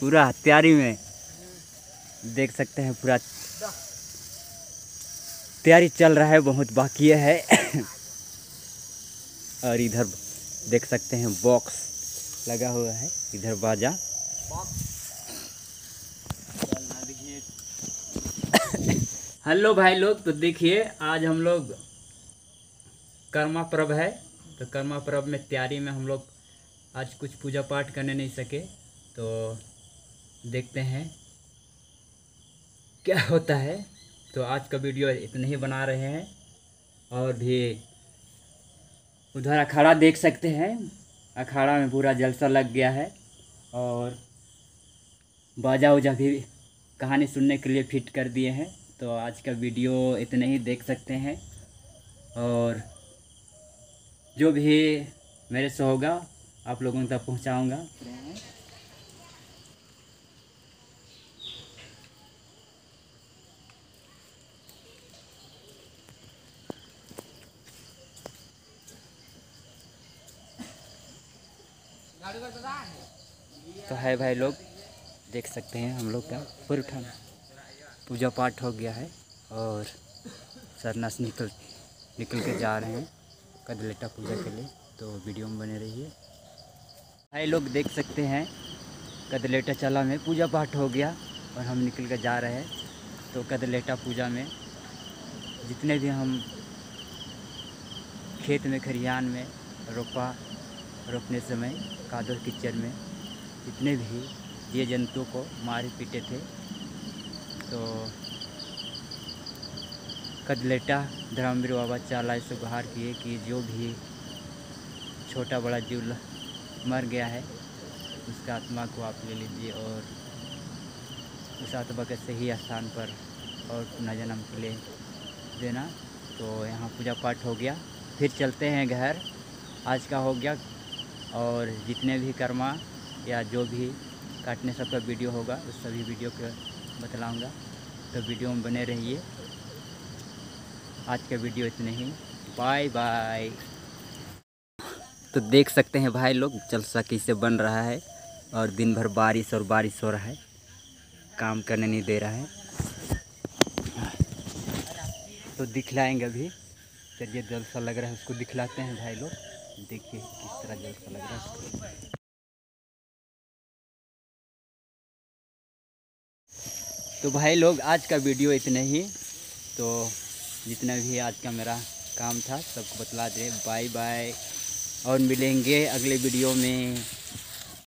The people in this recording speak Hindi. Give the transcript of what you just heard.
पूरा तैयारी में देख सकते हैं, पूरा तैयारी चल रहा है, बहुत बाकी है। और इधर देख सकते हैं बॉक्स लगा हुआ है, इधर बाजा। हेलो भाई लोग, तो देखिए आज हम लोग कर्मा पर्व है, तो कर्मा पर्व में तैयारी में हम लोग आज कुछ पूजा पाठ करने नहीं सके, तो देखते हैं क्या होता है। तो आज का वीडियो इतने ही बना रहे हैं। और भी उधर अखाड़ा देख सकते हैं, अखाड़ा में पूरा जलसा लग गया है। और बाजा उजा भी कहानी सुनने के लिए फिट कर दिए हैं। तो आज का वीडियो इतने ही देख सकते हैं। और जो भी मेरे से होगा आप लोगों तक पहुंचाऊंगा। तो है भाई लोग, देख सकते हैं हम लोग का पूरा उठाना पूजा पाठ हो गया है। और सरना से निकल के जा रहे हैं कदलेटा पूजा के लिए। तो वीडियो में बने रहिए। भाई लोग देख सकते हैं कदलेटा चला में पूजा पाठ हो गया और हम निकल कर जा रहे हैं। तो कदलेटा पूजा में जितने भी हम खेत में खरियान में रोपने समय कादो कीचड़ में जितने भी जीव जंतुओं को मारे पीटे थे, तो कदलेटा धर्मवीर बाबा चाला से गुहार किए कि जो भी छोटा बड़ा जीव मर गया है उसका आत्मा को आप ले लीजिए और उस आत्मा के सही स्थान पर और पुनर्जन्म के लिए देना। तो यहाँ पूजा पाठ हो गया, फिर चलते हैं घर। आज का हो गया। और जितने भी कर्मा या जो भी काटने सबका वीडियो होगा उस सभी वीडियो को बतलाऊँगा, तो वीडियो में बने रहिए। आज का वीडियो इतने ही, बाय बाय। तो देख सकते हैं भाई लोग जलसा कैसे बन रहा है। और दिन भर बारिश और बारिश हो रहा है, काम करने नहीं दे रहा है। तो दिखलाएंगे अभी, चलिए जलसा लग रहा है उसको दिखलाते हैं भाई लोग। देखिए किस तरह जलसा लग रहा है उसको। तो भाई लोग आज का वीडियो इतने ही। तो जितना भी आज का मेरा काम था सबको बतला दे। बाय बाय और मिलेंगे अगले वीडियो में।